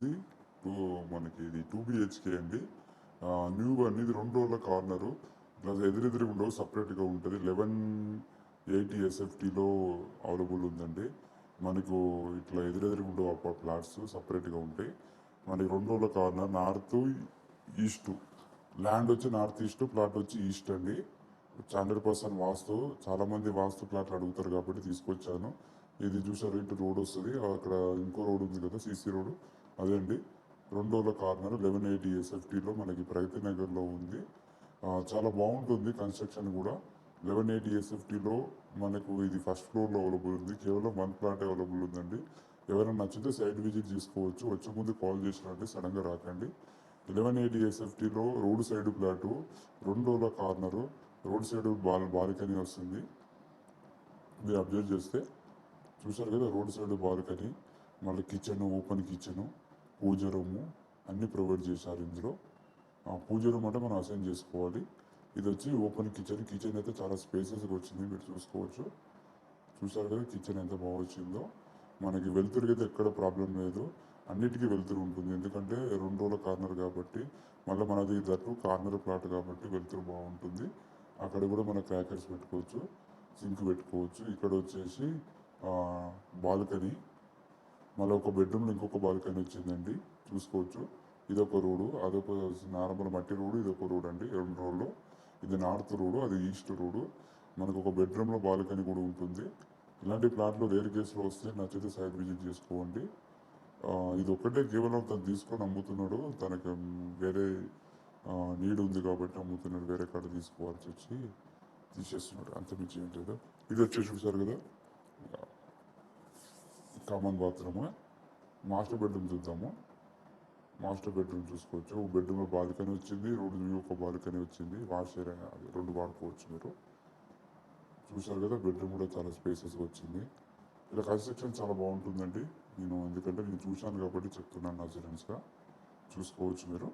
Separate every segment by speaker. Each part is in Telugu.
Speaker 1: ఇది మనకి ఇది 2 బిహెచ్కే అండి. న్యూ అనేది 2 రోడ్ల కార్నరు. ప్లస్ ఎదురెదురుగా ఉండవు, సపరేట్‌గా ఉంటది. 1180 ఎస్ఎఫ్టీలో అవైలబుల్ ఉందండి. మనకు ఇట్లా ఎదురెదురుగా ఉండవు ఫ్లాట్స్ సపరేట్‌గా ఉంటాయి. మనకి 2 రోడ్ల కార్నర్ నార్త్, ఈస్ట్. ల్యాండ్ వచ్చి నార్త్ ఈస్ట్, ప్లాట్ వచ్చి ఈస్ట్ అండి. 100% వాస్తు. చాలా మంది వాస్తు ప్లాట్లు అడుగుతారు కాబట్టి తీసుకొచ్చాను. ఇది చూసారు, ఇటు రోడ్ వస్తుంది, అక్కడ ఇంకో రోడ్ ఉంది కదా, సీసీ రోడ్, అదే అండి. 2 రోడ్ల కార్నర్ 1180 ఎస్ఎఫ్టీలో మనకి ప్రగతి నగర్లో ఉంది. చాలా బాగుంటుంది కన్స్ట్రక్షన్ కూడా. 1180 ఎస్ఎఫ్టీలో మనకు ఇది ఫస్ట్ ఫ్లోర్లో అవైలబుల్ ఉంది. కేవలం 1 ప్లాట్ అవైలబుల్ ఉందండి. ఎవరైనా నచ్చితే సైట్ విజిట్ చేసుకోవచ్చు. వచ్చే ముందు కాల్ చేసినట్టే, సడన్గా రాకండి. 1180 ఎస్ఎఫ్టీలో రోడ్ సైడ్ ప్లాటు, 2 రోడ్ల కార్నరు, రోడ్ సైడ్ బాల్కనీ వస్తుంది. మీరు అబ్జర్వ్ చేస్తే చూసారు కదా, రోడ్ సైడ్ బాల్కనీ, మళ్ళీ కిచెన్, ఓపెన్ కిచెను, పూజ రూము అన్నీ ప్రొవైడ్ చేశారు ఇందులో. పూజ రూమ్ అంటే మనం అసైన్ చేసుకోవాలి. ఇది వచ్చి ఓపెన్ కిచెన్. కిచెన్ అయితే చాలా స్పేసెస్గా వచ్చింది, మీరు చూసుకోవచ్చు. చూసారు కదా కిచెన్ ఎంత బాగా వచ్చిందో. మనకి వెలుతురుకి అయితే ఎక్కడ ప్రాబ్లం లేదు, అన్నిటికీ వెలుతురు ఉంటుంది. ఎందుకంటే 2 రోడ్ల కార్నర్ కాబట్టి, మళ్ళీ మనది దట్టు కార్నర్ ప్లాట్ కాబట్టి వెలుతురు బాగుంటుంది. అక్కడ కూడా మన క్రాకర్స్ పెట్టుకోవచ్చు, సింక్ పెట్టుకోవచ్చు. ఇక్కడ వచ్చేసి బాల్కనీ, మళ్ళీ ఒక బెడ్రూమ్లో ఇంకొక బాల్కనీ వచ్చిందండి, చూసుకోవచ్చు. ఇదొక రోడ్డు, అదొక నార్మల్ మట్టి రోడ్డు, ఇదొక రోడ్ అండి. 2 రోడ్లు. ఇది నార్త్ రోడ్డు, అది ఈస్ట్ రోడ్డు. మనకు ఒక బెడ్రూమ్లో బాల్కనీ కూడా ఉంటుంది. ఇలాంటి ప్లాట్లు రేర్ కేసులో వస్తే నచ్చితే సైట్ విజిట్ చేసుకోండి. ఇది ఒక్కటే కేవలం తను తీసుకొని అమ్ముతున్నాడు, తనకు వేరే నీడ్ ఉంది కాబట్టి అమ్ముతున్నాడు. వేరే కాడ తీసుకోవాల్సి వచ్చి తీసేస్తున్నాడు, అంత మించి ఏం లేదు. ఇది వచ్చేసి చూసారు కదా, కామన్ బాత్రూమ్. మాస్టర్ బెడ్రూమ్ చూద్దాము. మాస్టర్ బెడ్రూమ్ చూసుకోవచ్చు. ఒక బెడ్రూమ్లో బాల్కనీ వచ్చింది, రోడ్డు వ్యూ ఒక బాల్కనీ వచ్చింది. వాష్ ఏరియా 2 వాడుకోవచ్చు మీరు. చూసారు కదా, బెడ్రూమ్ కూడా చాలా స్పేసెస్గా వచ్చింది. ఇలా కన్స్ట్రక్షన్ చాలా బాగుంటుందండి. ఎందుకంటే నేను చూశాను కాబట్టి చెప్తున్నాను అసూరెన్స్గా. చూసుకోవచ్చు మీరు.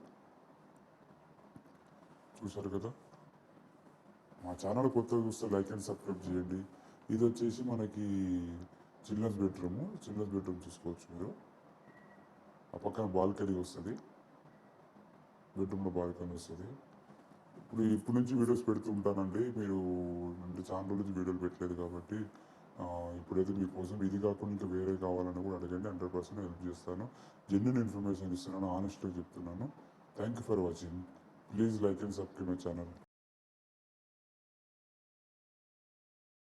Speaker 1: చూసారు కదా, మా ఛానల్ కొత్తగా చూస్తే లైక్ అండ్ సబ్స్క్రైబ్ చేయండి. ఇది వచ్చేసి మనకి చిల్డ్రన్స్ బెడ్రూమ్ చూసుకోవచ్చు మీరు. ఆ పక్కన బాల్కనీ వస్తుంది, బెడ్రూమ్లో బాల్కనీ వస్తుంది. ఇప్పుడు నుంచి వీడియోస్ పెడుతూ ఉంటానండి. మీరు అంటే ఛానల్ నుంచి వీడియోలు పెట్టలేదు కాబట్టి ఇప్పుడైతే మీకోసం ఇది కాకుండా ఇంకా వేరే కావాలని కూడా అడగండి, 100% హెల్ప్ చేస్తాను. జెన్యూన్ ఇన్ఫర్మేషన్ ఇస్తున్నాను, ఆనెస్ట్గా చెప్తున్నాను. Thank you for watching. Please like and subscribe my channel.